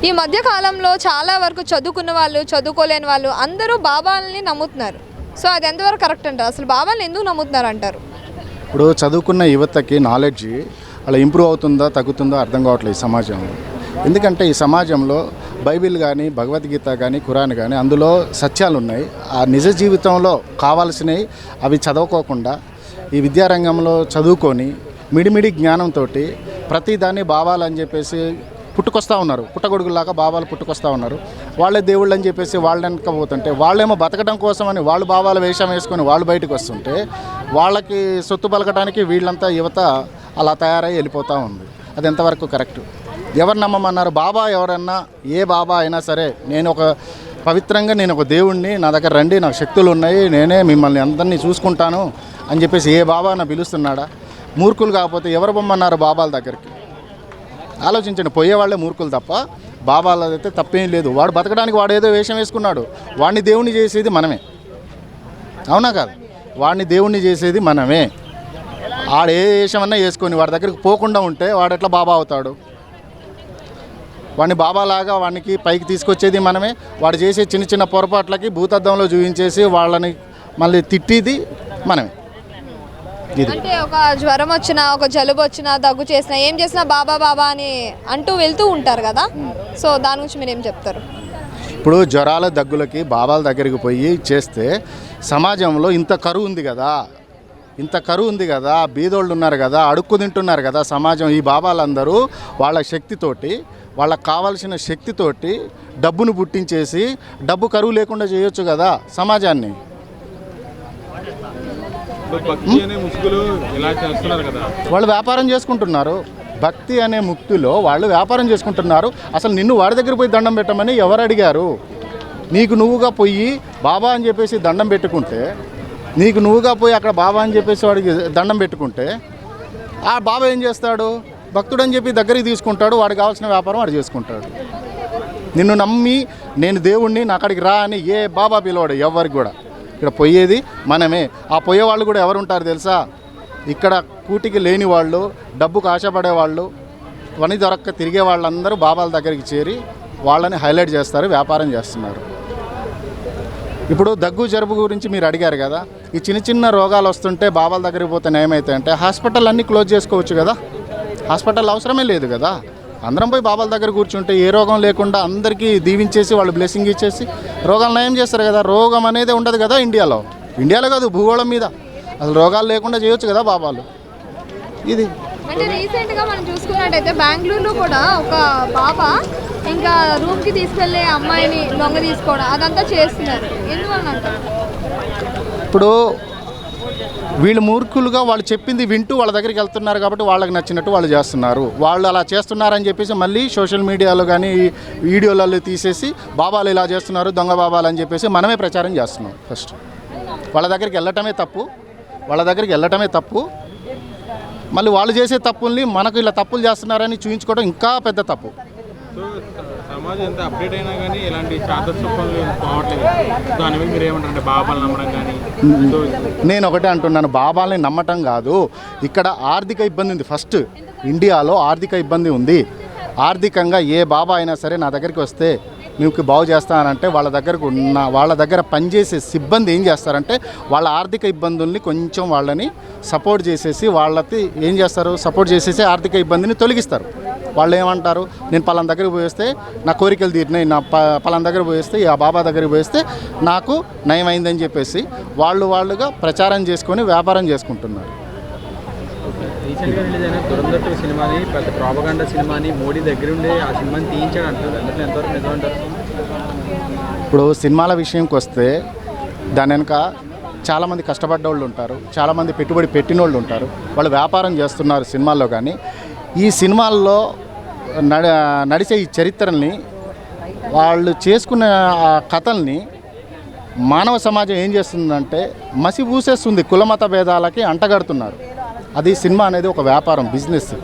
ఈ మధ్య కాలంలో చాలా వరకు చదువుకున్న వాళ్ళు చదువుకోలేని వాళ్ళు అందరూ బాబాల్ని నమ్ముతున్నారు. సో అది ఎంతవరకు కరెక్ట్ అంటారు? అసలు బాబాల్ని ఎందుకు నమ్ముతున్నారు అంటారు? ఇప్పుడు చదువుకున్న యువతకి నాలెడ్జ్ అలా ఇంప్రూవ్ అవుతుందా తగ్గుతుందో అర్థం కావట్లేదు ఈ సమాజంలో. ఎందుకంటే ఈ సమాజంలో బైబిల్ కానీ భగవద్గీత కానీ ఖురాన్ కానీ అందులో సత్యాలు ఉన్నాయి. ఆ నిజ జీవితంలో కావాల్సినవి అవి చదువుకోకుండా ఈ విద్యారంగంలో చదువుకొని మిడిమిడి జ్ఞానంతో ప్రతిదాన్ని బాబాలు అని చెప్పేసి పుట్టుకొస్తూ ఉన్నారు. పుట్టగొడుగులాగా బాబాలు పుట్టుకొస్తూ ఉన్నారు. వాళ్ళే దేవుళ్ళు అని చెప్పేసి వాళ్ళు వెనకపోతుంటే వాళ్ళేమో బతకడం కోసమని వాళ్ళు బాబాల వేషం వేసుకొని వాళ్ళు బయటకు వస్తుంటే వాళ్ళకి సొత్తు పలకడానికి వీళ్ళంతా యువత అలా తయారై వెళ్ళిపోతూ ఉంది. అది ఎంతవరకు కరెక్ట్? ఎవరు నమ్మమన్నారు? బాబా ఎవరన్నా ఏ బాబా అయినా సరే నేను ఒక పవిత్రంగా నేను ఒక దేవుణ్ణి, నా దగ్గర రండి, నాకు శక్తులు ఉన్నాయి, నేనే మిమ్మల్ని అందరినీ చూసుకుంటాను అని చెప్పేసి ఏ బాబా నా పిలుస్తున్నాడా? మూర్ఖులు కాకపోతే ఎవరు బొమ్మన్నారు బాబాల దగ్గరికి? ఆలోచించండి. పోయేవాళ్ళే మూర్ఖులు తప్ప బాబాలైతే తప్పేం లేదు. వాడు బతకడానికి వాడు ఏదో వేషం వేసుకున్నాడు. వాడిని దేవుణ్ణి చేసేది మనమే, అవునా కాదు? వాడిని దేవుణ్ణి చేసేది మనమే. వాడు ఏ వేషమన్నా వేసుకొని వాడి దగ్గరికి పోకుండా ఉంటే వాడు ఎట్లా బాబా అవుతాడు? వాడిని బాబాలాగా వాడికి పైకి తీసుకొచ్చేది మనమే. వాడు చేసే చిన్న చిన్న పొరపాట్లకి భూతద్దంలో చూపించేసి వాళ్ళని మళ్ళీ తిట్టేది మనమే. అంటే ఒక జ్వరం వచ్చినా, ఒక జలుబు వచ్చినా, దగ్గు చేసినా, ఏం చేసినా బాబా బాబా అని అంటూ వెళ్తూ ఉంటారు కదా. సో దాని గురించి మీరు ఏం చెప్తారు? ఇప్పుడు జ్వరాల దగ్గులకి బాబాల దగ్గరికి పోయి చేస్తే సమాజంలో ఇంత కరువు ఉంది కదా, ఇంత కరువు ఉంది కదా, బీదోళ్ళు ఉన్నారు కదా, అడుక్కు తింటున్నారు కదా సమాజం. ఈ బాబాలందరూ వాళ్ళ శక్తితోటి, వాళ్ళకి కావాల్సిన శక్తితోటి డబ్బును పుట్టించేసి డబ్బు కరువు లేకుండా చేయొచ్చు కదా సమాజాన్ని. వాళ్ళు వ్యాపారం చేసుకుంటున్నారు. భక్తి అనే ముక్తిలో వాళ్ళు వ్యాపారం చేసుకుంటున్నారు. అసలు నిన్ను వాడి దగ్గర పోయి దండం పెట్టమని ఎవరు అడిగారు? నీకు నువ్వుగా పోయి బాబా అని చెప్పేసి దండం పెట్టుకుంటే, నీకు నువ్వుగా పోయి అక్కడ బాబా అని చెప్పేసి వాడికి దండం పెట్టుకుంటే ఆ బాబా ఏం చేస్తాడు? భక్తుడు అని చెప్పి దగ్గరికి తీసుకుంటాడు. వాడికి కావాల్సిన వ్యాపారం వాడు చేసుకుంటాడు. నిన్ను నమ్మి నేను దేవుణ్ణి నా అక్కడికి రా అని ఏ బాబా పిలవాడు ఎవరికి కూడా. ఇక్కడ పోయేది మనమే. ఆ పోయే వాళ్ళు కూడా ఎవరు ఉంటారు తెలుసా? ఇక్కడ కూటికి లేని వాళ్ళు, డబ్బుకు ఆశపడే వాళ్ళు, పని దొరక్క తిరిగే వాళ్ళందరూ బాబాల దగ్గరికి చేరి వాళ్ళని హైలైట్ చేస్తారు, వ్యాపారం చేస్తున్నారు. ఇప్పుడు దగ్గు జలుబు గురించి మీరు అడిగారు కదా. ఈ చిన్న చిన్న రోగాలు వస్తుంటే బాబాల దగ్గరికి పోతే ఏమవుతాయంటే హాస్పిటల్ అన్నీ క్లోజ్ చేసుకోవచ్చు కదా. హాస్పిటల్ అవసరమే లేదు కదా. అందరం పోయి బాబాల దగ్గర కూర్చుంటే ఏ రోగం లేకుండా అందరికీ దీవించేసి వాళ్ళు బ్లెస్సింగ్ ఇచ్చేసి రోగాలు నయం చేస్తారు కదా. రోగం అనేది ఉండదు కదా ఇండియాలో కాదు భూగోళం మీద. అసలు రోగాలు లేకుండా చేయొచ్చు కదా బాబాలు. ఇది అంటే రీసెంట్గా మనం చూసుకున్నట్టయితే బెంగళూరులో కూడా ఒక బాబా ఇంకా రూమ్కి తీసుకెళ్ళే అమ్మాయిని లొంగ తీసుకోవడం అదంతా చేస్తున్నారు. ఎందువల్ల? ఇప్పుడు వీళ్ళు మూర్ఖులుగా వాళ్ళు చెప్పింది వింటూ వాళ్ళ దగ్గరికి వెళ్తున్నారు కాబట్టి వాళ్ళకి నచ్చినట్టు వాళ్ళు చేస్తున్నారు. వాళ్ళు అలా చేస్తున్నారని చెప్పేసి మళ్ళీ సోషల్ మీడియాలో కానీ వీడియోలలో తీసేసి బాబాలు ఇలా చేస్తున్నారు, దొంగ బాబాలు అని చెప్పేసి మనమే ప్రచారం చేస్తున్నాం. ఫస్ట్ వాళ్ళ దగ్గరికి వెళ్ళటమే తప్పు. మళ్ళీ వాళ్ళు చేసే తప్పుల్ని మనకు ఇలా తప్పులు చేస్తున్నారని చూపించుకోవడం ఇంకా పెద్ద తప్పు. సమాజం ఎంత అప్డేట్ అయినా కానీ ఇలాంటి దాని మీద మీరు ఏమంటారంటే బాబాలు నమ్మడం కానీ? నేను ఒకటే అంటున్నాను, బాబాల్ని నమ్మటం కాదు. ఇక్కడ ఆర్థిక ఇబ్బంది ఉంది. ఫస్ట్ ఇండియాలో ఆర్థిక ఇబ్బంది ఉంది. ఆర్థికంగా ఏ బాబా అయినా సరే నా దగ్గరికి వస్తే మీకు బాగు చేస్తానంటే వాళ్ళ దగ్గర పనిచేసే సిబ్బంది ఏం చేస్తారంటే వాళ్ళ ఆర్థిక ఇబ్బందుల్ని కొంచెం వాళ్ళని సపోర్ట్ చేసేసి వాళ్ళకి ఏం చేస్తారు? సపోర్ట్ చేసేసి ఆర్థిక ఇబ్బందిని తొలగిస్తారు. వాళ్ళు ఏమంటారు? నేను పలానా దగ్గరికి పోయేస్తే నా కోరికలు తీరినాయి, నా పలానా దగ్గర పోయేస్తే ఆ బాబా దగ్గరికి పోయేస్తే నాకు నయమైందని చెప్పేసి వాళ్ళుగా ప్రచారం చేసుకొని వ్యాపారం చేసుకుంటున్నారు. రీసెంట్గా రిలీజ్ అయిన దురంధర్ సినిమాని పెద్ద ప్రాపగండా సినిమాని మోడీ దగ్గర ఉండి ఆ సినిమాని తీయించాడు అంటారు. అందులో ఎంతవరకు నిజం అంటారు? ఇప్పుడు సినిమాల విషయంకి వస్తే దాని వెనుక చాలామంది కష్టపడ్డ వాళ్ళు ఉంటారు, చాలామంది పెట్టుబడి పెట్టిన వాళ్ళు ఉంటారు. వాళ్ళు వ్యాపారం చేస్తున్నారు సినిమాల్లో. కానీ ఈ సినిమాల్లో నడిచే ఈ చరిత్రల్ని వాళ్ళు చేసుకున్న ఆ కథల్ని మానవ సమాజం ఏం చేస్తుందంటే మసి పూసేస్తుంది. కులమత భేదాలకి అంటగడుతున్నారు. అది సినిమా అనేది ఒక వ్యాపారం, బిజినెస్.